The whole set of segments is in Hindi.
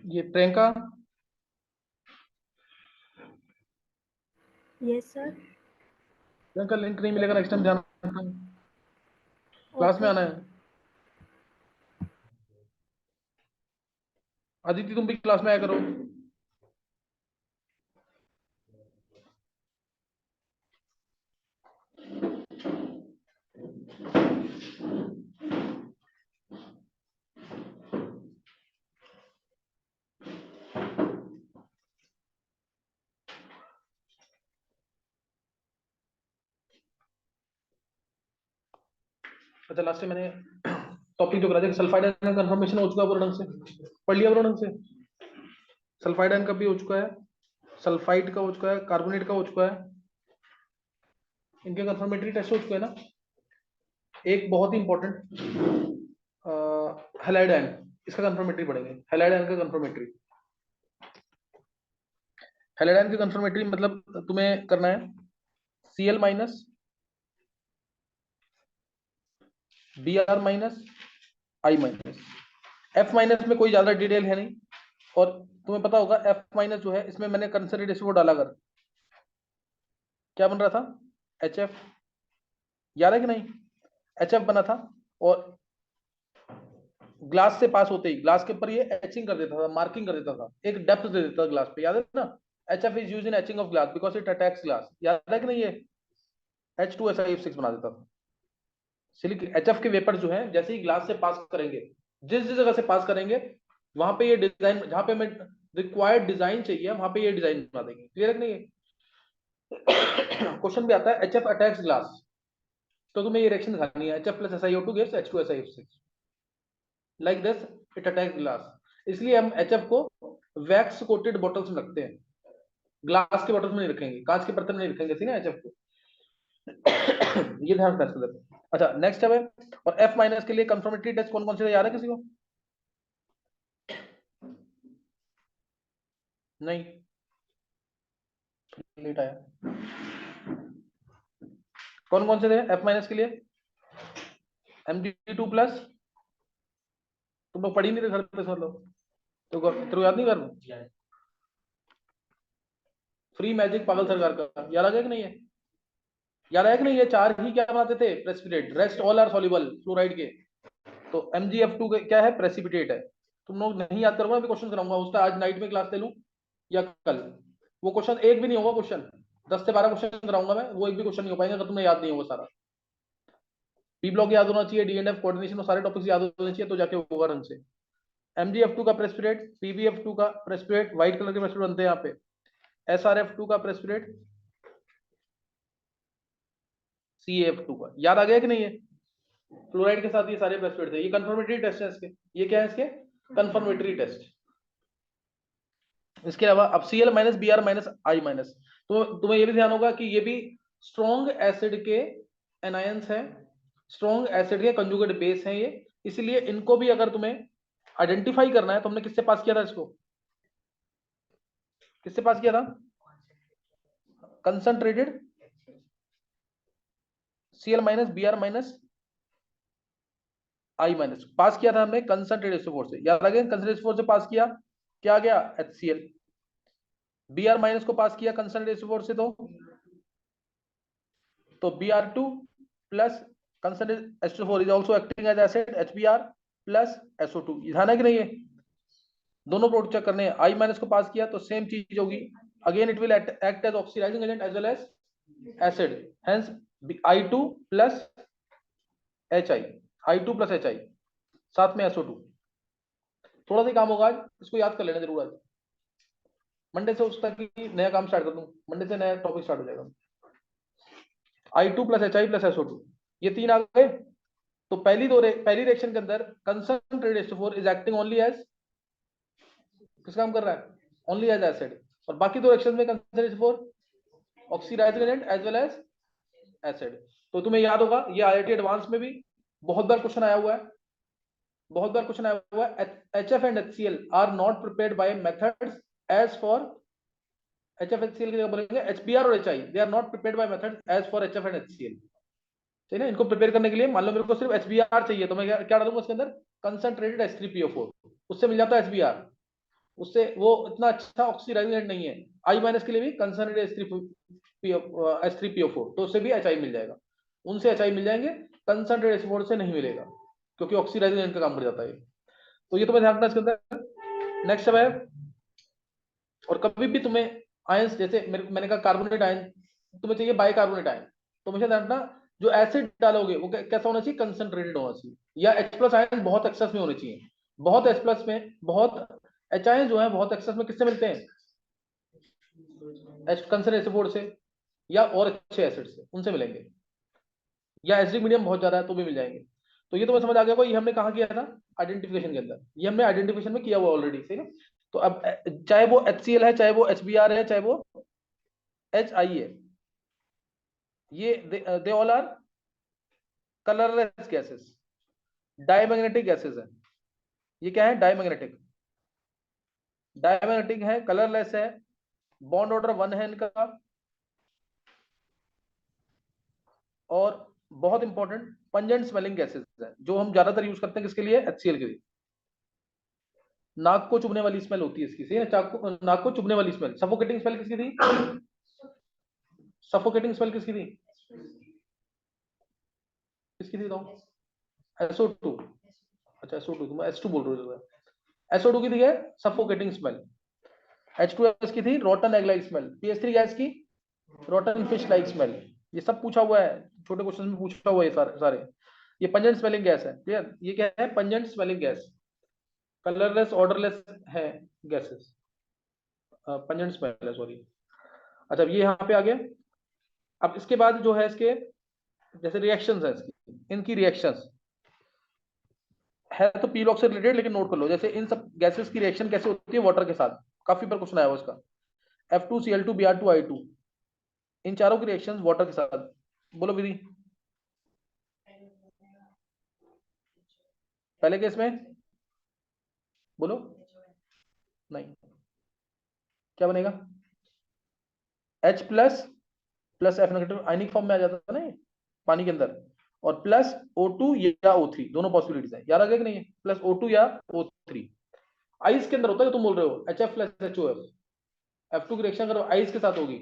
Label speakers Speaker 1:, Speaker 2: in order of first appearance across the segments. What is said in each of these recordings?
Speaker 1: ये Priyanka.
Speaker 2: Yes sir.
Speaker 1: Priyanka link नहीं मिलेगा नेक्स्ट टाइम ध्यान रखना, क्लास में
Speaker 2: ओके।
Speaker 1: आना है। अदिति तुम भी क्लास में आया करो। अच्छा लास्ट टाइम मैंने टॉपिक जो करा था सल्फाइड आयन का कंफर्मेशन हो चुका है पूरा ढंग से, पढ़ लिया पूरा ढंग से। सल्फाइड आयन का भी हो चुका है, सल्फाइड का हो चुका है, कार्बोनेट का हो चुका है, इनके कंफर्मेटरी टेस्ट हो चुके हैं ना। एक बहुत ही इंपॉर्टेंट हैलाइड आयन, इसका कंफर्मेटरी पढ़ेंगे। हैलाइड आयन का कंफर्मेटरी, हैलाइड आयन की कंफर्मेटरी मतलब तुम्हें करना है Cl minus, Br minus, I minus. F minus में कोई ज्यादा डिटेल है नहीं, और तुम्हें पता होगा F माइनस जो है इसमें मैंने कंसंट्रेट वो डाला कर क्या बन रहा था, HF, याद है कि नहीं। HF बना था, और ग्लास से पास होते ही ग्लास के ऊपर ये एचिंग कर देता था, मार्किंग कर देता था, एक डेप्थ दे देता था ग्लास पे, याद है ना। HF is used in etching of glass because it attacks glass, याद है कि नहीं। ये H2SiO6 बना देता था। सिलिक HF के वेपर जो है जैसे ही ग्लास से पास करेंगे, जिस जिस जगह से पास करेंगे वहां पे ये डिजाइन, जहां पे हमें रिक्वायर्ड डिजाइन चाहिए वहां पे ये डिजाइन बना देंगे। क्लियर है कि नहीं। क्वेश्चन भी आता है HF अटैक्स ग्लास, तो तुम्हें ये रिएक्शन दिखानी है, HF plus SiO2 gives H2SiO6 like this, it attacks glass. इसलिए हम HF को वैक्स कोटेड बॉटल्स में रखते हैं, ग्लास के बॉटल्स में नहीं रखेंगे, कांच के बर्तन में नहीं रखेंगे, ठीक है HF को। ये ध्यान रखना। अच्छा नेक्स्ट है, और F माइनस के लिए कंफर्मेटरी टेस्ट कौन कौन से याद है किसी को। नहीं, लेट आया। कौन कौन से थे F माइनस के लिए। Mg2 प्लस, तुम लोग पढ़ी नहीं थे घर पे सब लोग, तो तेरे को याद नहीं कर। फ्री मैजिक पागल सरकार का याद आ गया कि नहीं है। याद आया कि नहीं, ये चार ही क्या बनाते थे, precipitate, rest all are soluble fluoride के। तो MgF2 क्या है, प्रेसिपिटेट है। तुम लोग नहीं याद करोगे, अभी क्वेश्चन कराऊंगा उसका, आज नाइट में क्लास ले लूं या कल। वो क्वेश्चन एक भी नहीं होगा, क्वेश्चन 10 से 12 क्वेश्चन कराऊंगा मैं, वो एक भी क्वेश्चन नहीं हो पाएगा अगर तुम्हें याद नहीं होगा सारा। पी ब्लॉक याद होना चाहिए, DNF कोऑर्डिनेशन, सारे टॉपिक्स याद होने चाहिए, तो जाके होगा ढंग से। MgF2 का प्रेसिपिटेट, PbF2 का प्रेसिपिटेट, व्हाइट कलर के प्रेसिपिटेट बनते हैं यहाँ पे, SrF2 का प्रेसिपिटेट, CaF2 का। याद आ गया कि नहीं है। फ्लोराइड के साथ ये सारे प्रेसिपिटेट थे, ये कंफर्मेटरी टेस्ट है इसके। ये क्या है इसके, कंफर्मेटरी टेस्ट। इसके अलावा अब Cl minus, Br minus, I minus, तो तुम्हें ये भी ध्यान होगा कि ये भी स्ट्रॉन्ग एसिड के एनायंस है, स्ट्रॉन्ग एसिड के कंजुगेट बेस है ये। इसलिए इनको भी अगर तुम्हें आइडेंटिफाई करना है तो हमने किससे पास किया था इसको, किससे पास किया था, concentrated Cl minus, Br minus, I minus पास किया था हमने कंसंट्रेटेड फोर्स से, याद आ गया, कंसंट्रेटेड फोर्स से पास किया, क्या आ गया, HCl। Br माइनस को पास किया कंसंट्रेटेड फोर्स से, तो Br2 plus concentrated H2 is also acting as acid, HBr plus SO2, ध्यान है कि नहीं है। दोनों प्रोडक्ट चेक करने हैं, I माइनस को पास किया तो सेम चीज होगी, again it will act as oxidising agent as well as acid, hence I2 plus HI, I2 plus HI, साथ में SO2। थोड़ा सा काम होगा आज, इसको याद कर लेना जरूर आज। मंडे से उसका कि नया काम स्टार्ट कर दूं, मंडे से नया टॉपिक स्टार्ट हो जाएगा। I2 plus HI plus SO2, ये तीन आ गए। तो पहली रिएक्शन के अंदर concentrated H2 is acting only as, किस काम कर रहा है, ओनली एज एसिड। और बाकी दो रिएक्शन में concentrated H2 oxidising agent as well as acid. तो तुम्हें याद होगा ये IIT एडवांस में भी बहुत बार क्वेश्चन आया हुआ है, बहुत बार क्वेश्चन आया हुआ है। HF and HCl are not prepared by methods as for, HF HCl की जगह बोलेंगे HBr और HI, they are not prepared by methods as for HF and HCl। ठीक है ना। इनको प्रिपेयर करने के लिए मान लो मेरे को सिर्फ HBr चाहिए, तो मैं क्या डालूंगा इसके अंदर, कंसंट्रेटेड H3PO4, उससे मिल जाता है HBr। उससे वो इतना अच्छा ऑक्सीडाइजिंग एजेंट नहीं है। I माइनस के लिए भी कंसंट्रेटेड H3PO4, तो उससे भी HI मिल जाएगा, उनसे HI मिल जाएंगे, कंसंट्रेटेड H4 से नहीं मिलेगा, क्योंकि ऑक्सीडाइजिंग एजेंट का काम कर जाता है। तो ये तुम्हें ध्यान रखना इसके अंदर। नेक्स्ट है, और कभी भी तुम्हें आयंस, जैसे मैंने कहा कार्बोनेट आयन तुम्हें चाहिए, बाइकार्बोनेट आयन, तो हमेशा ध्यान रखना जो एसिड डालोगे वो कैसा होना चाहिए, कंसंट्रेटेड होना चाहिए, या H+ आयन बहुत एक्सेस में होने चाहिए। बहुत H+ में, बहुत H आयन जो है बहुत एक्सेस में किससे मिलते हैं, कंसंट्रेटेड H4 से, या और अच्छे एसिड से, उनसे मिलेंगे, या एसिडिक मीडियम बहुत ज्यादा है तो भी मिल जाएंगे। तो ये तो मैं समझ आ गया को, ये हमने कहा किया था आइडेंटिफिकेशन के अंदर, ये हमने आइडेंटिफिकेशन में किया हुआ ऑलरेडी, सही ना। तो अब चाहे वो HCl है, चाहे वो HBr है, चाहे वो HI है, ये they all are colourless gases, diamagnetic gases है। ये क्या है, डायमैग्नेटिक, डायमैग्नेटिक है, कलरलेस है, बॉन्ड ऑर्डर 1 है इनका, और बहुत इंपॉर्टेंट पंजेंट स्मेलिंग गैसेस है, जो हम ज्यादातर यूज करते हैं किसके लिए, HCl के लिए। नाक को चुभने वाली स्मेल होती है इसकी, सही है, नाक को चुभने वाली स्मेल। सफोकेटिंग स्मेल किसकी थी, सफोकेटिंग स्मेल किसकी थी, किसकी थी, तो SO2, अच्छा SO2, तुम H2 बोल रहे हो, SO2 की थी है सफोकेटिंग स्मेल, H2S की थी rotten egg like smell, PS3 gas की रोटन फिश लाइक स्मेल। ये सब पूछा हुआ है, छोटे क्वेश्चन में पूछा हुआ है सारे। ये पंजेंट स्मेलिंग गैस है, क्लियर। ये क्या है, pungent smelling gas, colourless odourless है गैसेस, पंजेंट स्मेल है, सॉरी। अच्छा, ये यहाँ पे आ गया। अब इसके बाद जो है इसके, जैसे रिएक्शंस है इसकी, इनकी रिएक्शंस है तो पीलॉक से रिलेटेड, लेकिन नोट कर लो, जैसे इन सब गैसेस की रिएक्शन कैसे होती है वाटर के साथ, काफी बार क्वेश्चन आया हुआ इसका। F2Cl2Br2I2, इन चारों की रिएक्शंस वाटर के साथ, बोलो विधि। पहले केस में बोलो, नहीं, क्या बनेगा, H++F- आयनिक फॉर्म में आ जाता है ना ये, पानी के अंदर, और +O2 या O3, दोनों पॉसिबिलिटीज है, याद आ गया कि नहीं है, +O2 या O3। आइस के अंदर होता है, तुम बोल रहे हो HF+HOF, F2 की रिएक्शन अगर आइस के साथ होगी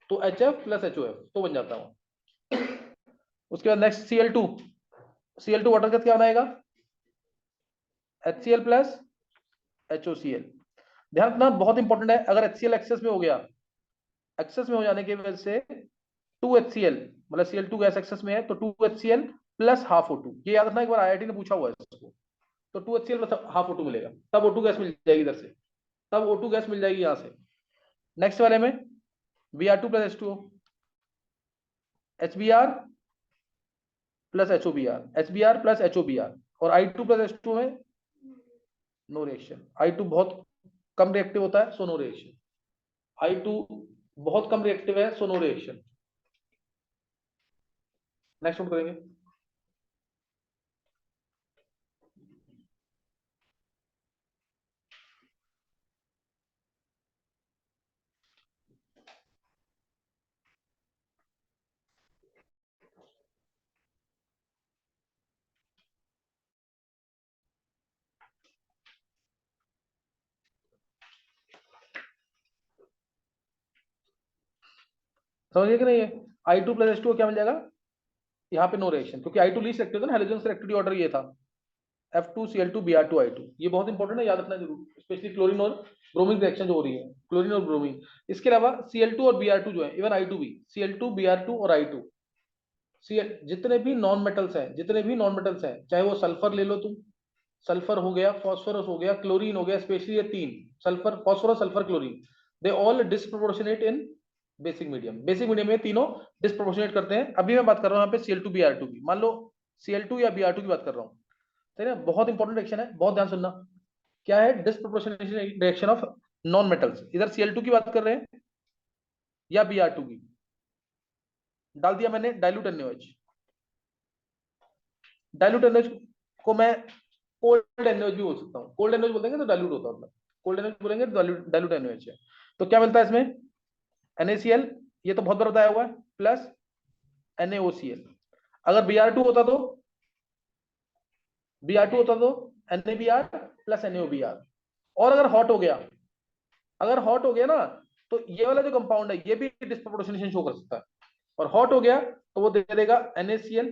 Speaker 1: तो HF+HOF तो बन जाता है। उसके बाद नेक्स्ट Cl2 वाटर का क्या बनाएगा, HCl+HOCl। ध्यान रखना बहुत इंपॉर्टेंट है, अगर HCl एक्सेस में हो गया, एक्सेस में हो जाने की वजह से 2HCl, मतलब Cl2 गैस एक्सेस में है तो 2HCl प्लस हाफ O2, ये याद रखना, एक बार IIT ने पूछा हुआ है इसको। तो 2HCl प्लस हाफ O2 मिलेगा, तब O2 गैस मिल जाएगी इधर से, तब O2 गैस मिल जाएगी यहां से। नेक्स्ट वाले में Br2 plus H2O, HBr plus HOBr, HBr plus HOBr, और I2 प्लस H2 में नो रिएक्शन। I2 बहुत कम रिएक्टिव होता है, सो नो रिएक्शन। I2 बहुत कम रिएक्टिव है, so no reaction. Next note करेंगे। समझिए कि नहीं है, I2 प्लस H2O क्या मिल जाएगा, यहाँ पे नो रिएक्शन, क्योंकि I2 लीस्ट रिएक्टिव था ना, हेलोजन रिएक्टिविटी ऑर्डर ये था, F2Cl2Br2I2, ये बहुत इंपॉर्टेंट है, याद रखना जरूर, स्पेशली क्लोरीन और ब्रोमीन रिएक्शन जो हो रही है, क्लोरीन और ब्रोमीन। इसके अलावा Cl2 और Br2 जो है, इवन I2 भी, Cl2 Br2 और I2, जितने भी नॉन मेटल्स हैं, जितने भी नॉन मेटल्स हैं, चाहे वो सल्फर ले लो तुम, सल्फर हो गया, फास्फोरस हो गया, क्लोरीन हो गया, स्पेशली ये तीन, सल्फर, फास्फोरस, सल्फर, क्लोरीन, दे ऑल डिस्प्रोपोर्शनेट इन बेसिक मीडियम। बेसिक मीडियम में तीनों डिस्प्रोपोर्शनेट करते हैं। अभी मैं बात कर रहा हूँ यहाँ पे Cl2 Br2 की, मान लो Cl2 या Br2 की बात कर रहा हूँ, ठीक है, बहुत इंपॉर्टेंट रिएक्शन है, बहुत ध्यान सुनना। क्या है, disproportionation reaction of non metals, इधर Cl2 की बात कर रहे हैं या Br2 की, डाल दिया मैंने डाइल्यूट NaOH। डाइल्यूट NaOH को मैं कोल्ड NaOH भी बोल सकता हूँ, कोल्ड NaOH बोलेंगे तो डाइल्यूट होता है, कोल्ड NaOH बोलेंगे तो डाइल्यूट NaOH है। तो क्या मिलता है इसमें, NaCl, ये तो बहुत बार बताया हुआ है, प्लस NaOCl। अगर Br2 होता तो NaBr प्लस NaOBr। और अगर हॉट हो गया ना, तो ये वाला जो कंपाउंड है ये भी डिस्प्रोपोर्शनेशन शो कर सकता है। और हॉट हो गया तो वो दे देगा NaCl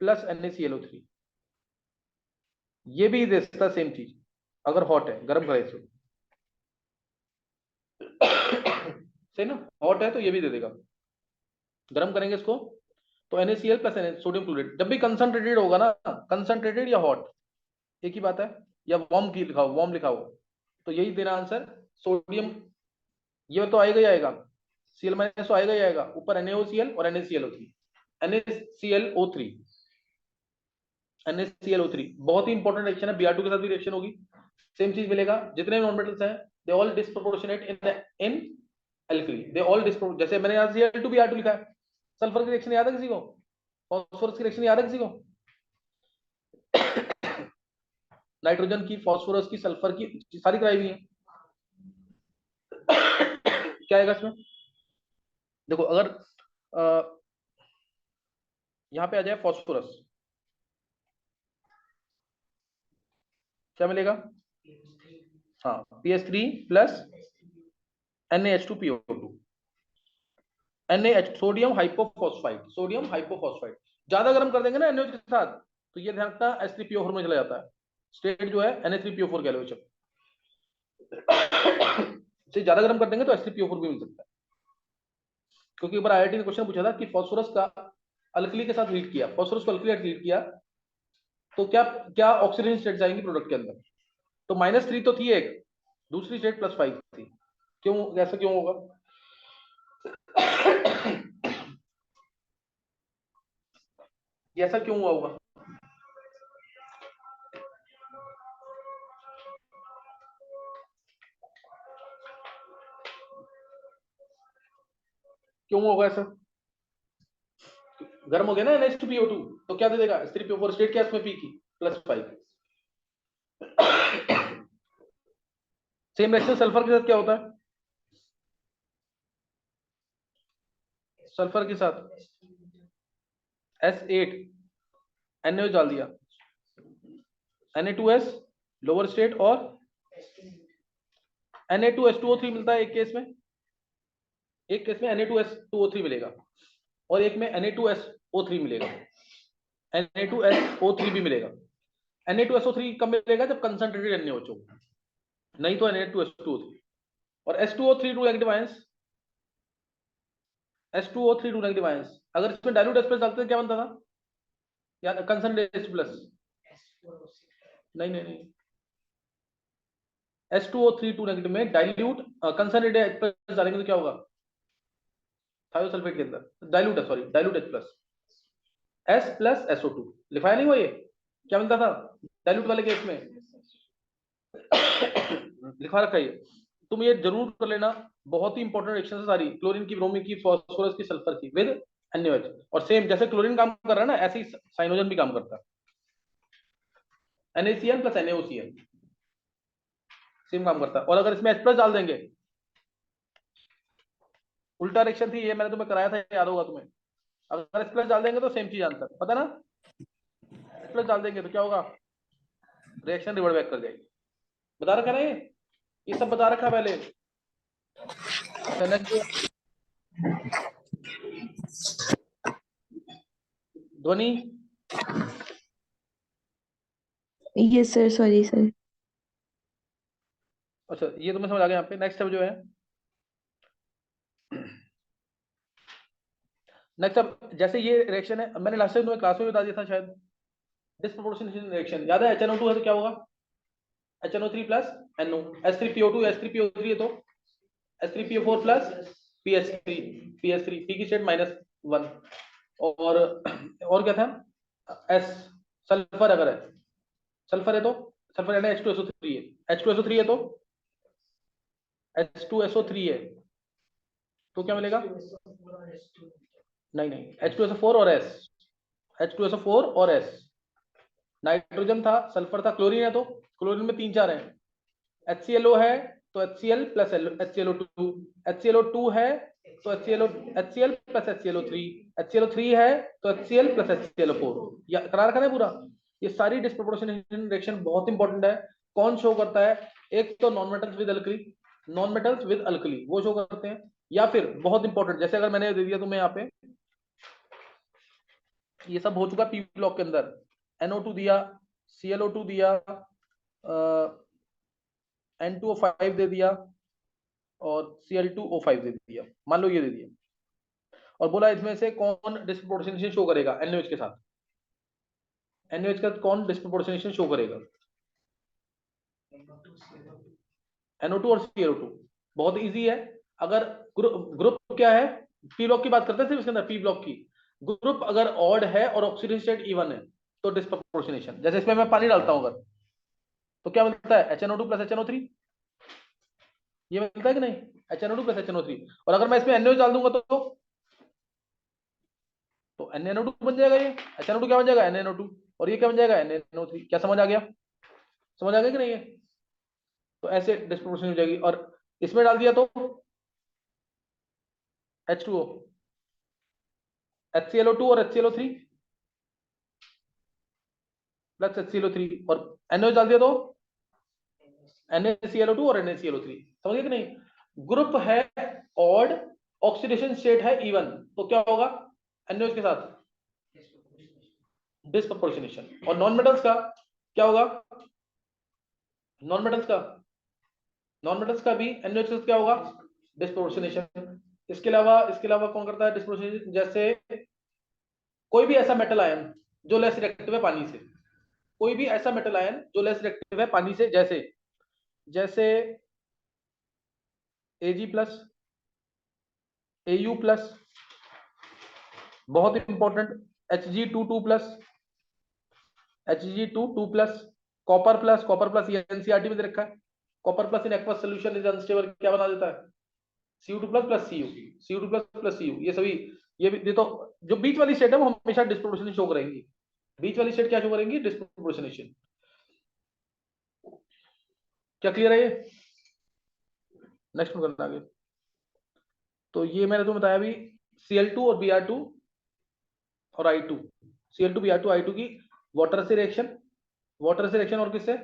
Speaker 1: प्लस NaClO3। ये भी दे सकता है सेम चीज, अगर हॉट है, गर्म करे इसको। सही ना, हॉट है तो ये भी दे देगा। गर्म करेंगे इसको तो NaCl प्लस सोडियम क्लोराइड। जब भी कंसंट्रेटेड होगा ना, कंसंट्रेटेड या हॉट एक ही बात है, या वार्म की लिखा हो, वार्म लिखा हो, तो यही देना आंसर। सोडियम ये तो आएगा ही आएगा, Cl माइनस तो आएगा ही आएगा, ऊपर NaOCl और NaClO3। NaClO3 NaClO3 बहुत ही इंपॉर्टेंट रिएक्शन है, Br2 के साथ भी रिएक्शन होगी, सेम चीज मिलेगा। जितने नॉन मेटल्स हैं they all disproportionate in alkali, they all dispro. जैसे मैंने यहाँ Cl2Br2 लिखा है, सल्फर की रिएक्शन याद है किसी को? फॉस्फोरस की रिएक्शन याद है किसी को? नाइट्रोजन की, फास्फोरस की, सल्फर की, सारी कराई हुई है। क्या आएगा इसमें? देखो अगर यहाँ पे आ जाए फास्फोरस, क्या मिलेगा? हाँ, PS3 plus NaH2PO2, NaH sodium hypophosphite, sodium hypophosphite. ज्यादा गर्म कर देंगे ना NaOH के साथ, तो ये ध्यान रखना H3PO4 में चला जाता है। स्टेट जो है Na3PO4 कह लो, से ज्यादा गर्म कर देंगे तो H3PO4 भी मिल सकता है। क्योंकि एक बार IIT ने क्वेश्चन पूछा था कि फास्फोरस का अल्कली के साथ हीट किया, फास्फोरस को अल्कली हीट किया तो क्या क्या ऑक्सीडेशन स्टेट आएंगी प्रोडक्ट के अंदर? तो -3 तो थी एक, दूसरी स्टेट +5 थी। क्यों, ऐसा क्यों होगा? ये ऐसा क्यों हुआ होगा? क्यों होगा ऐसा? गर्म हो गया ना NH2PO2, तो क्या दे देगा? H3PO4 स्टेट क्या इसमें, पी की +5। सेम रिएक्शन सल्फर के साथ क्या होता है? सल्फर के साथ S8 NaOH डाल दिया, Na2S लोअर स्टेट, और Na2H2O3 मिलता है एक केस में, Na2S2O3 मिलेगा, और एक में Na2SO3 मिलेगा, Na2SO3 भी मिलेगा। Na2SO3 कब मिलेगा? जब कंसंट्रेटेड NaOH हो, नहीं तो Na2S2O3। और H2O3 two negative ions, H2O3 two negative ions, अगर इसमें डाइल्यूट H+ डालते क्या बनता था? या कंसंट्रेटेड H+? नहीं नहीं नहीं, H2O3 टू नेगेटिव में डाइल्यूट कंसंट्रेटेड H+ डालेंगे तो क्या होगा? थायोसल्फेट के अंदर डाइल्यूट है, सॉरी डाइल्यूट H+, S+SO2 लिखाया नहीं हुआ, ये क्या मिलता था डाइल्यूट वाले केस में? लिखा रखा है, तुम ये जरूर कर लेना, बहुत ही इंपॉर्टेंट रिएक्शन है सारी, क्लोरीन की, ब्रोमीन की, फास्फोरस की, सल्फर की विद NaOH। और सेम जैसे क्लोरीन काम कर रहा है ना, ऐसे ही साइनोजन भी काम करता है, NaCl प्लस NaOCl सेम काम करता है। और अगर इसमें H+ डाल देंगे, उल्टा रिएक्शन थी ये, मैंने तुम्हें कराया था, याद होगा तुम्हें। अगर H+ डाल देंगे तो सेम चीज आंसर, पता ना? H+ डाल देंगे तो क्या होगा? रिएक्शन रिवर्ट बैक कर जाएगी। बता रखा ना ये सब बता रखा पहले। ध्वनि,
Speaker 2: यस सर, सॉरी सर।
Speaker 1: अच्छा ये तुम्हें समझ आ गया। यहाँ पे नेक्स्ट अब जो है, नेक्स्ट अब जैसे ये रिएक्शन है, मैंने लास्ट टाइम तुम्हें क्लास में बता दिया था शायद, डिस्प्रोपोर्शनेशन रिएक्शन याद है? HNO2 है तो क्या होगा? HNO3 plus NO, H3PO2 H3PO3 है तो H3PO4 प्लस PS3 P की स्टेट -1। और क्या था? S सल्फर, अगर है सल्फर है तो सल्फर है ना, H2SO3 है, H2SO3 है तो H2SO3 है तो क्या मिलेगा? नहीं नहीं, H2SO4 और S, H2SO4 और S, नाइट्रोजन था, सल्फर था, क्लोरीन है तो क्लोरीन में 3-4 हैं, HClO है तो HCl प्लस HClO2, HClO2 है तो HCl प्लस HClO3, HClO3 है तो HCl प्लस HClO4, या करा रखा है पूरा। ये सारी डिस्प्रोपोर्शनेशन रिएक्शन बहुत इंपॉर्टेंट है। कौन शो करता है? एक तो non metals with alkali, non metals with alkali वो शो करते हैं, या फिर बहुत इंपॉर्टेंट जैसे अगर मैंने दे दिया तुम्हें यहाँ पे, ये सब हो चुका पी ब्लॉक के अंदर, NO2 दिया, ClO2 दिया, N2O5 दे दिया और Cl2O5 दे दिया, मान लो ये दे दिया, और बोला इसमें से कौन डिस्प्रोपोर्शनेशन शो करेगा NaOH के साथ, NaOH का कौन डिस्प्रोपोर्शनेशन शो करेगा? NO2 और ClO2। बहुत इजी है। अगर ग्रुप क्या है, पी ब्लॉक की बात करते हैं सिर्फ इसके अंदर, पी ब्लॉक की ग्रुप अगर ऑड है और ऑक्सीडेशन स्टेट इवन है तो डिस्प्रोपोर्शनेशन। जैसे इसमें मैं पानी डालता हूं अगर, तो क्या मिलता है? HNO2 प्लस HNO3, ये मिलता है कि नहीं? HNO2 plus HNO3। और अगर मैं इसमें NaOH डाल दूंगा तो NaNO2 बन जाएगा, ये HNO2 क्या बन जाएगा? NaNO2, और ये क्या बन जाएगा? NaNO3। क्या समझ आ गया? समझ आ गया कि नहीं है? तो ऐसे डिस्प्रोपोर्शन हो जाएगी। और इसमें डाल दिया तो H2O, HClO2 और HClO3 प्लस HClO3, और NaOH डाल दिया तो NaClO2 और NaClO3। समझ गए कि नहीं? ग्रुप है ऑड, ऑक्सीडेशन स्टेट है इवन, तो क्या होगा NaOH के साथ? डिस्प्रोपोर्शनेशन। और नॉन मेटल्स का क्या होगा? नॉन मेटल्स का, नॉन मेटल्स का भी NaOH के साथ क्या होगा? डिस्प्रोपोर्शनेशन। इसके अलावा कौन करता है डिस्प्रोपोर्शनेशन? जैसे कोई भी ऐसा मेटल आयन जो लेस रिएक्टिव है पानी से, कोई भी ऐसा मेटल आयन जो लेस रिएक्टिव है पानी से, जैसे जैसे Ag प्लस, Au प्लस, बहुत important Hg22 plus, Hg22 plus, copper plus, ये एनसीईआरटी में दे रखा है। Copper plus in aqueous solution is unstable, क्या बना देता है? Cu2 plus plus Cu, Cu2 plus plus Cu, ये सभी, ये तो जो बीच वाली स्टेट है वो हमेशा डिस्प्रोपोर्शनेशन शो करेंगी। बीच वाली स्टेट क्या शो करेंगी? डिस्प्रोपोर्शनेशन। क्या क्लियर है ये? नेक्स्ट में करना आगे। तो ये मैंने तुम्हें बताया अभी, Cl2 और Br2 और I2, Cl2 Br2 I2 की वाटर से रिएक्शन, वाटर से रिएक्शन और किससे?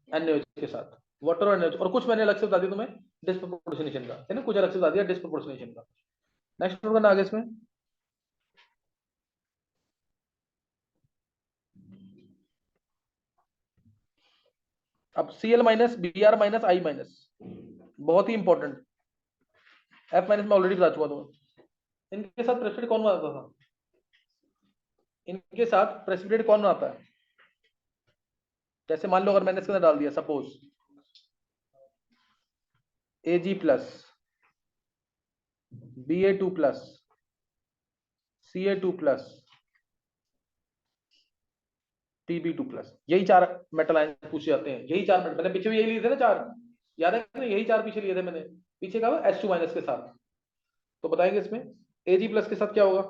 Speaker 1: NaOH के साथ, वाटर और NaOH। और कुछ मैंने अलग से बता दिया तुम्हें डिस्प्रोपोर्शनेशन का, है ना, कुछ अलग से बता दिया डिस्प्रोपोर्शनेशन का। नेक्स्ट करना आगे इसमें। अब Cl minus, Br minus, I minus, बहुत ही इंपॉर्टेंट। F माइनस में ऑलरेडी बता चुका तुम्हें। इनके साथ प्रेसिपिटेट कौन बनाता था? इनके साथ प्रेसिपिटेट कौन बनाता है? जैसे मान लो अगर मैंने इसके अंदर डाल दिया suppose Ag plus, Ba2 plus, Ca2 plus, Tb2 plus, यही चार मेटल आयन पूछे जाते हैं। यही चार मैंने पीछे भी यही लिए थे ना चार, याद है ना? यही चार पीछे लिए थे मैंने, पीछे का H2 माइनस के साथ। तो बताएंगे इसमें Ag प्लस के साथ क्या होगा।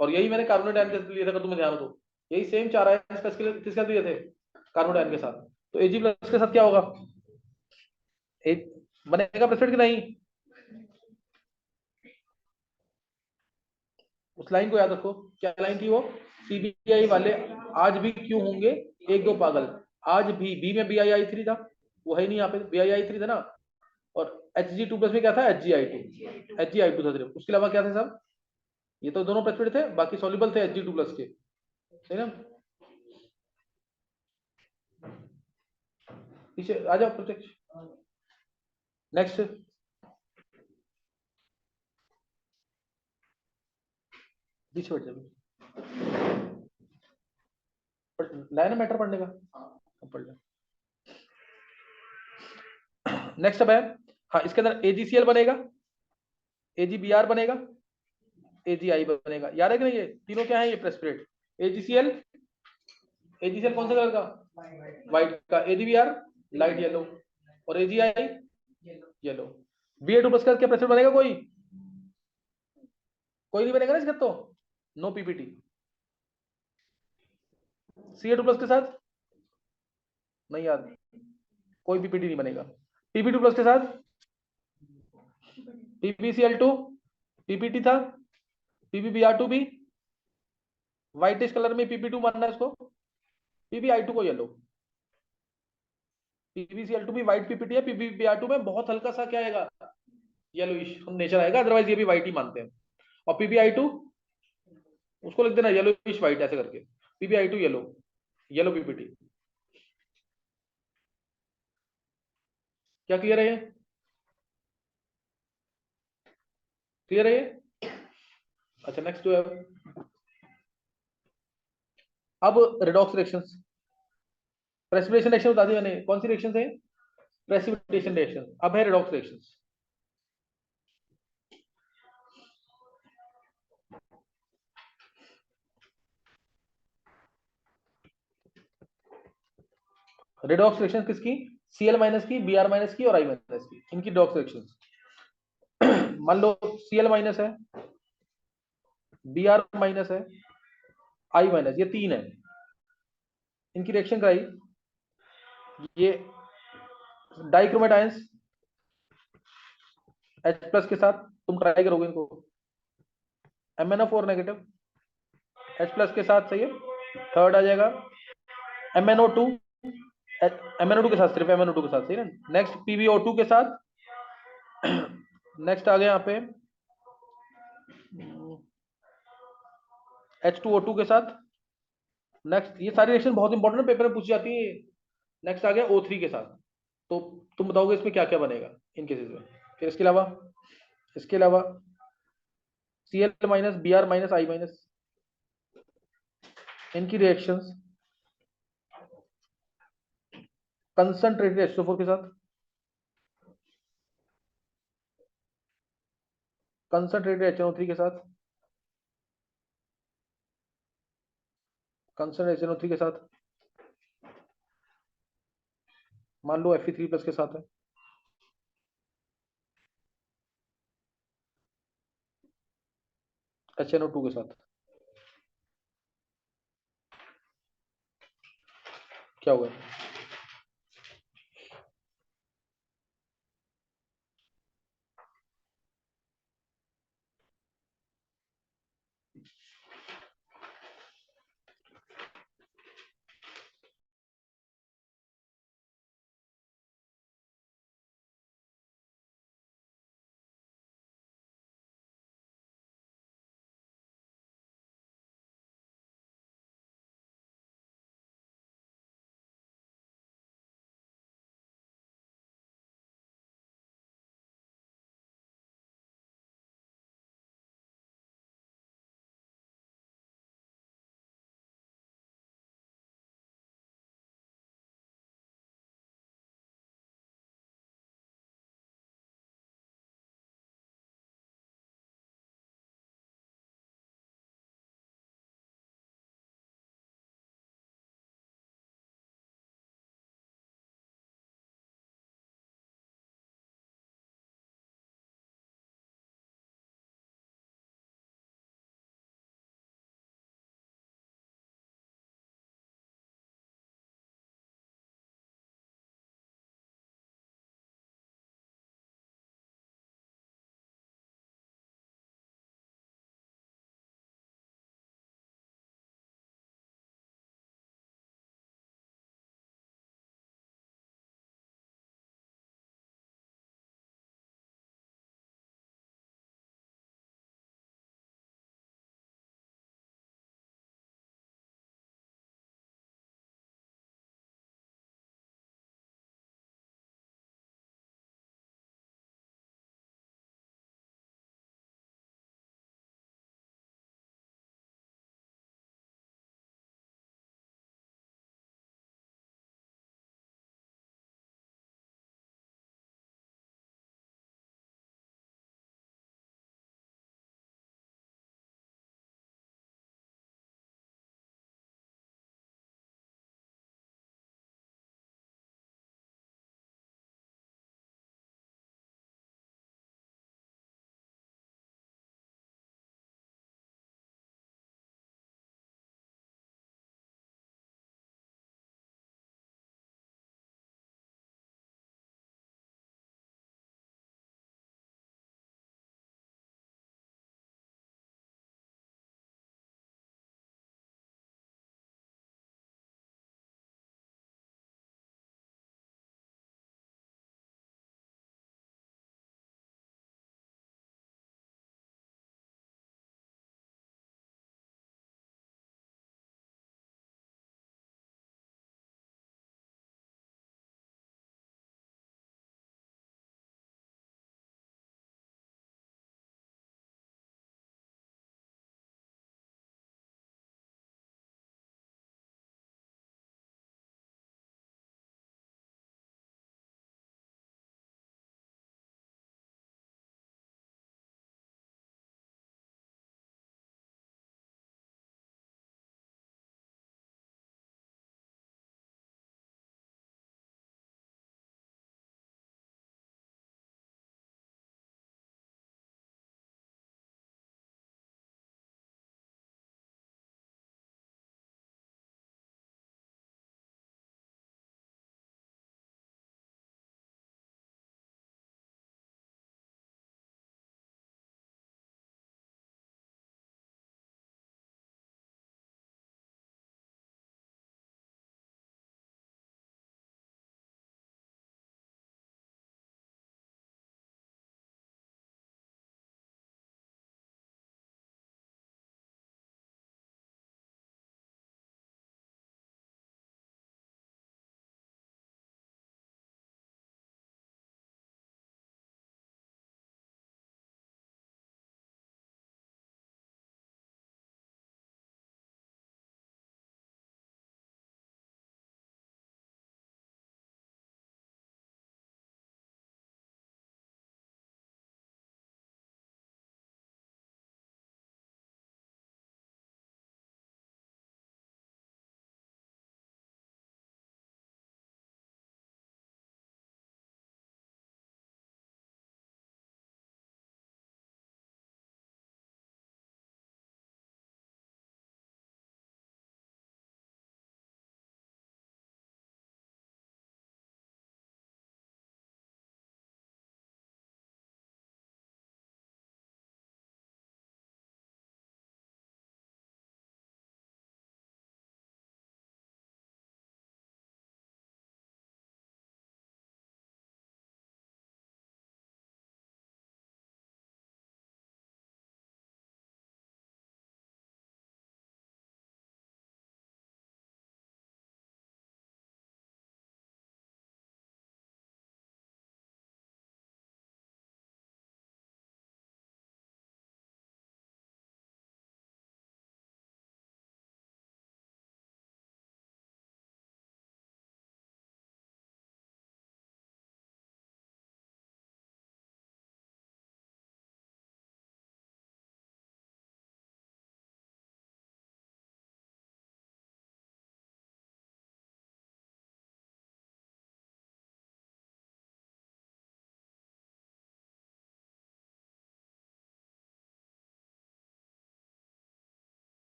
Speaker 1: और यही मैंने कार्बोनेट आयन के साथ लिए थे, अगर तुम्हें ध्यान हो तो। यही सेम चार आयन किसके साथ लिए थे? कार्बोनेट आयन के साथ। तो Ag प्लस के साथ क्या होगा? बनेगा प्रेसिपिटेट कि नहीं? उस लाइन को याद रखो, क्या लाइन थी वो? सीबीआई वाले आज भी क्यों होंगे एक दो पागल। आज भी बी में BiI3 था, वो है नहीं यहाँ पे, BiI3 था ना। और Hg2 प्लस में क्या था? Hgi2 था सिर्फ, उसके अलावा क्या थे सब? ये तो दोनों प्रेसिपिटेट थे, बाकी सॉल्युबल थे Hg2 प्लस के, है ना। पीछे आ जाओ प्रत्यक्ष। नेक्स्ट, पीछे बैठ जाओ, लाइन मैटर पढ़ने का, पढ़ लो। नेक्स्ट अब है, हाँ, इसके अंदर AgCl बनेगा, AgBr बनेगा, AgI बनेगा। याद है कि नहीं? ये तीनों क्या है? ये प्रेसिपिटेट। AgCl, AgCl कौन सा कलर का? व्हाइट का। AgBr लाइट येलो, और AgI येलो। Ba2 प्लस का क्या प्रेसिपिटेट बनेगा? कोई कोई नहीं बनेगा ना इसका, तो नो पीपीटी। Ca2 प्लस के साथ नहीं याद, कोई पीपीटी नहीं बनेगा। Pb2 प्लस के साथ PbCl2 PPT था, PbBr2 भी व्हाइटिश कलर में PP2 मानना है इसको, PbI2 को येलो। PbCl2 भी व्हाइट PPT है, PbBr2 में बहुत हल्का सा क्या आएगा, येलोइश नेचर आएगा, अदरवाइज ये भी व्हाइट ही मानते हैं। और PbI2 उसको लिख देना येलोइश व्हाइट ऐसे करके, PbI2 येलो, येलो PPT। क्या क्लियर है ये? क्लियर है ये? अच्छा नेक्स्ट जो है, अब रिडॉक्स रिएक्शंस। प्रेसिपिटेशन रिएक्शन बता दी मैंने, कौन सी रिएक्शन है? Precipitation reaction. अब है रिडॉक्स रिएक्शंस। रिडॉक्स रिएक्शन किसकी? Cl माइनस की, Br माइनस की और I माइनस की, इनकी रिडॉक्स रिएक्शंस। मान लो Cl माइनस है, Br माइनस है, I माइनस, ये तीन है, इनकी रिएक्शन कराई। ये डाइक्रोमेटाइंस H प्लस के साथ, तुम ट्राई करोगे इनको, MnO4 नेगेटिव H प्लस के साथ, सही है। थर्ड आ जाएगा MnO2, MnO2 के साथ, सिर्फ MnO2 के साथ, सही ना। नेक्स्ट PbO2 के साथ, नेक्स्ट आ गया यहाँ पे H2O2 के साथ। नेक्स्ट, ये सारी रिएक्शन बहुत इंपॉर्टेंट है, पेपर में पूछी जाती है। नेक्स्ट आ गया O3 के साथ। तो तुम बताओगे इसमें क्या क्या बनेगा इन केसेस में। फिर इसके अलावा Cl minus, Br minus, I minus, इनकी रिएक्शंस कंसंट्रेटेड H2O4 के साथ, कंसंट्रेटेड HNO3 के साथ, कंसंट्रेटेड HNO3 के साथ, मान लो Fe3 प्लस के साथ है, HNO2 के साथ। क्या हुआ?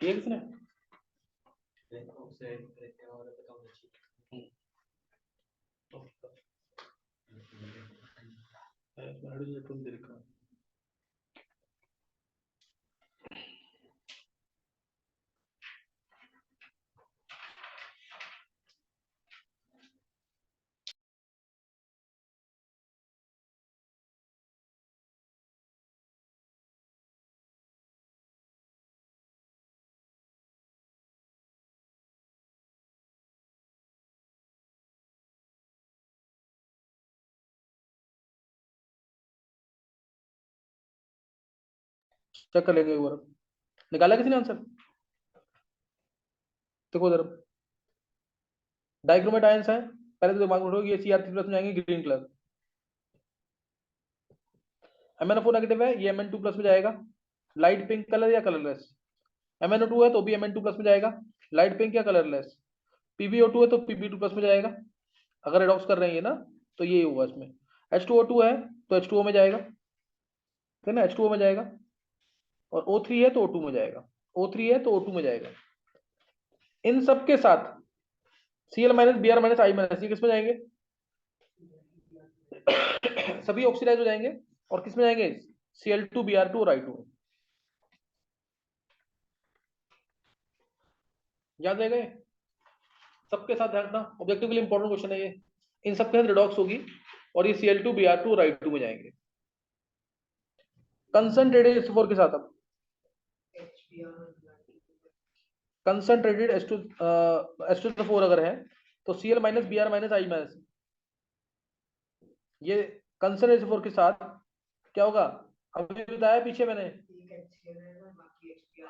Speaker 1: ये किसने चेक कर लेंगे एक बार। निकाला किसी ने आंसर? देखो उधर डाइक्रोमेट आयंस है, पहले तो दिमाग में रखो ये Cr3 प्लस में जाएंगे ग्रीन कलर। MnO4 नेगेटिव है, ये Mn2 प्लस में जाएगा, लाइट पिंक कलर या कलरलेस। MnO2 है तो भी Mn2 प्लस में जाएगा, लाइट पिंक या कलरलेस। PbO2 है तो Pb2 प्लस में जाएगा, अगर रिडॉक्स कर रहे हैं ना तो ये होगा इसमें। H2O2 है तो H2O में जाएगा, ठीक है ना, H2O में जाएगा। और O3 है तो O2 में जाएगा, O3 है तो O2 में जाएगा। इन सब के साथ Cl minus Br minus I minus, ये किस में जाएंगे? सभी ऑक्सीडाइज हो जाएंगे और किस में जाएंगे? Cl2 Br2 और I2। याद रहेगा ये? सबके साथ ध्यान रखना, ऑब्जेक्टिव के लिए इंपॉर्टेंट क्वेश्चन है ये। इन सबके साथ रिडॉक्स होगी और ये Cl2 Br2 और I2 में जाएंगे। कंसंट्रेटेड H4 के साथ, अब कंसंट्रेटेड H2O4 अगर है तो Cl minus Br minus I minus, ये कंसंट्रेटेड H4 के साथ क्या होगा? अभी बताया पीछे मैंने,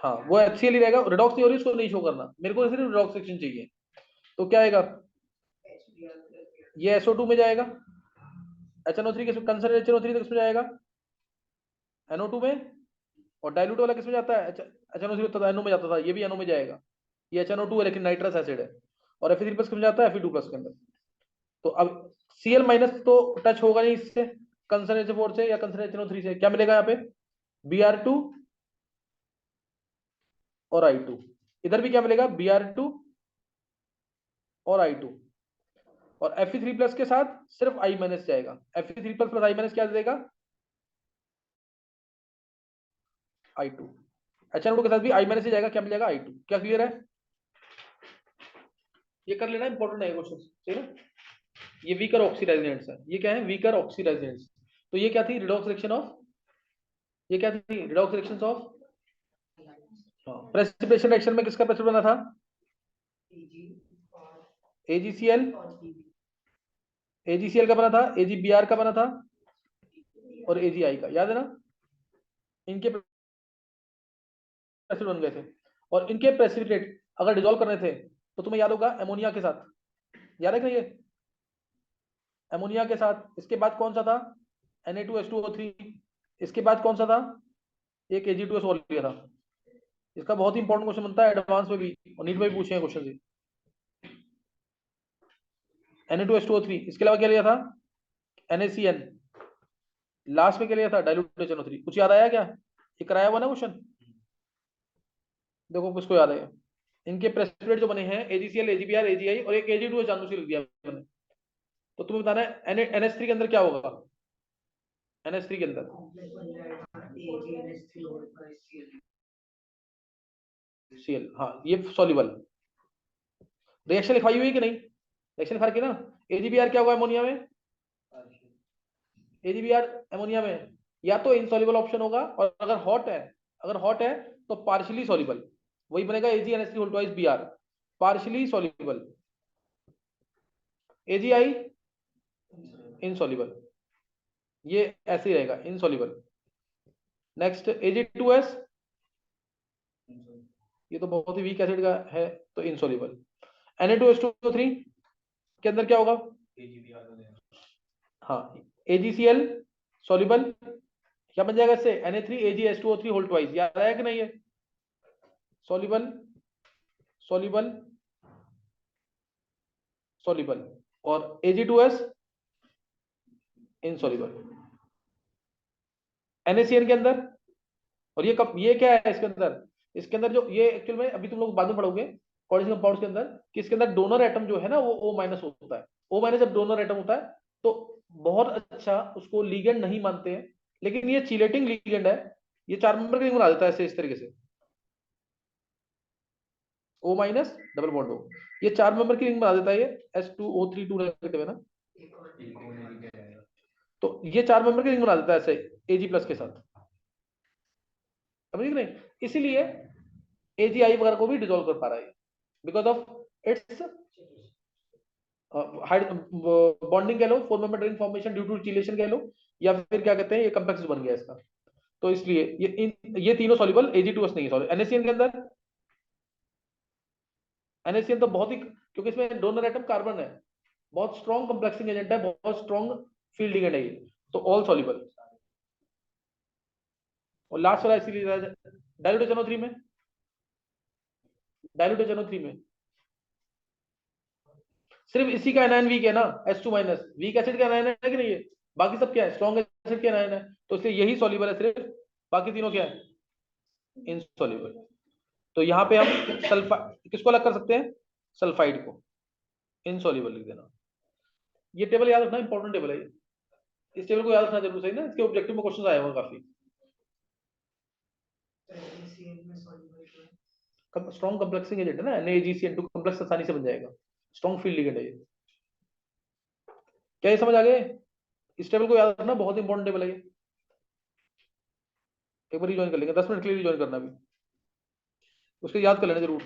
Speaker 1: हाँ वो HCl ही रहेगा, रिडॉक्स नहीं हो रही उसको नहीं शो करना, मेरे को सिर्फ रिडॉक्स सेक्शन चाहिए। तो क्या आएगा? ये SO2 में जाएगा, HNO3 के कंसंट्रेटेड HNO3 किसमें जाएगा? NO2 में। और डाइल्यूट वाला किसमें जाता है? HNO3 होता था NO में जाता था, ये भी NO में जाएगा। ये HNO2 है लेकिन नाइट्रस एसिड है। और Fe3 प्लस किसमें जाता है? Fe2 प्लस के अंदर। तो अब Cl माइनस तो टच होगा नहीं इससे, कंसंट्रेटेड H4 से या कंसंट्रेटेड HNO3 से, क्या मिलेगा यहाँ पे? Br2 और I2। इधर भी क्या मिलेगा? Br2 और I2। और Fe3 प्लस के साथ सिर्फ I माइनस जाएगा, Fe3 plus plus I minus क्या देगा? I2। HNO2 के साथ भी I माइनस ही जाएगा, क्या मिलेगा? I2। क्या क्लियर है? ये कर लेना, इंपॉर्टेंट है क्वेश्चन, ठीक है। ये वीकर ऑक्सीडाइजेंट्स है, ये क्या है? वीकर ऑक्सीडाइजेंट्स। तो ये क्या थी? रिडॉक्स रिएक्शन ऑफ, ये क्या थी? Redox reactions of precipitation reaction में किसका प्रेसिपिटेट बना था? AgCl, AgCl का बना था, AgBr का बना था और AgI का, याद है ना? इनके प्रेसिपिटेट बन गए थे। और इनके प्रेसिपिटेट अगर डिसॉल्व करने थे तो तुम्हें याद होगा अमोनिया के साथ, याद है कि ये अमोनिया के साथ। इसके बाद कौन सा था? Na2H2O3। इसके बाद कौन सा था? एक Ag2S और लिया था। इसका बहुत ही इंपॉर्टेंट क्वेश्चन बनता है एडवांस में भी, और नीट में भी पूछे हैं क्वेश्चन से। Na2H2O3, इसके अलावा क्या लिया था? NaCN। लास्ट में क्या लिया था? Dilute HNO3। कुछ याद आया क्या? ये कराया हुआ ना क्वेश्चन, देखो किसको याद है। इनके प्रेसिपिटेट जो बने हैं AgCl, AgBr, AgI और एक Ag2S जानबूझ के लिख दिया मैंने। तो तुम्हें बताना है NH3 के अंदर क्या होगा? NH3 के अंदर Cl, हाँ ये सॉल्युबल। रिएक्शन लिखवाई हुई कि नहीं? रिएक्शन लिखा के ना। AgBr क्या होगा अमोनिया में? AgBr अमोनिया में या तो इनसॉल्युबल ऑप्शन होगा, और अगर हॉट है, अगर हॉट है तो पार्शियली सॉल्युबल, वही बनेगा AgNH3 whole twice Br, partially soluble. AgI insoluble, ये ऐसे ही रहेगा इनसॉल्युबल। नेक्स्ट Ag2S, ये तो बहुत ही वीक एसिड का है तो इनसॉल्युबल। Na2H2O3 के अंदर क्या होगा? हाँ AgCl सॉल्युबल, क्या बन जाएगा इससे? Na3AgH2O3 होल ट्वाइस, याद आया कि नहीं है? Soluble soluble soluble. और Ag2S इनसॉल्युबल NaCN के अंदर। और ये कब, ये क्या है इसके अंदर? इसके अंदर जो ये एक्चुअल में अभी तुम लोग बाद में पढ़ोगे कोऑर्डिनेशन कंपाउंड्स के अंदर कि इसके अंदर डोनर एटम जो है ना वो O माइनस होता है। O माइनस जब डोनर एटम होता है तो बहुत अच्छा उसको लीगेंड नहीं मानते हैं, लेकिन ये चिलेटिंग लीगेंड है। ये 4 मेंबर का रिंग बना देता है ऐसे इस तरीके से, O minus double bond O, ये 4 मेंबर की रिंग बना देता है। ये S2O3 2 नेगेटिव है ना, तो ये 4 मेंबर की रिंग बना देता है ऐसे Ag प्लस के साथ, समझ गए नहीं? इसीलिए AgI वगैरह को भी डिसॉल्व कर पा रहा है बिकॉज ऑफ इट्स बॉन्डिंग कह लो, 4 member ring formation due to chelation कह लो, या फिर क्या कहते हैं ये कॉम्प्लेक्स बन गया इसका। तो इसलिए ये तीनों सॉल्युबल, Ag2S नहीं है सॉल्युबल। NaCN के अंदर NaCN तो बहुत ही, क्योंकि इसमें डोनर एटम कार्बन है, बहुत स्ट्रॉन्ग कॉम्प्लेक्सिंग एजेंट है, बहुत स्ट्रॉन्ग फील्ड एजेंट है ये, तो ऑल सॉल्युबल। और लास्ट वाला इसीलिए डाइल्यूट HNO3 में, डाइल्यूट HNO3 में सिर्फ इसी का एनायन वीक है ना, H2 माइनस वीक एसिड का एनायन है कि नहीं है, बाकी सब क्या है स्ट्रॉन्ग एसिड के एनायन है, तो इसलिए यही सॉल्युबल है सिर्फ, बाकी तीनों क्या है इनसॉल्युबल। तो यहाँ पे हम सल्फा किसको अलग कर सकते हैं, सल्फाइड को इनसॉल्युबल लिख देना। ये टेबल याद रखना, इंपॉर्टेंट टेबल है ये, इस टेबल को याद रखना जरूर, सही ना, इसके ऑब्जेक्टिव में क्वेश्चन आए होंगे काफी। स्ट्रॉन्ग कॉम्प्लेक्सिंग एजेंट है ना, NaGCN2 कॉम्प्लेक्स आसानी से बन जाएगा, स्ट्रॉन्ग फील्ड लिगेंड है ये। क्या ये समझ आ गए? इस टेबल को याद रखना, बहुत इंपॉर्टेंट टेबल है ये, एक बार ज्वाइन कर लेंगे, 10 मिनट के लिए ज्वाइन करना भी, उसके याद कर लेना जरूर।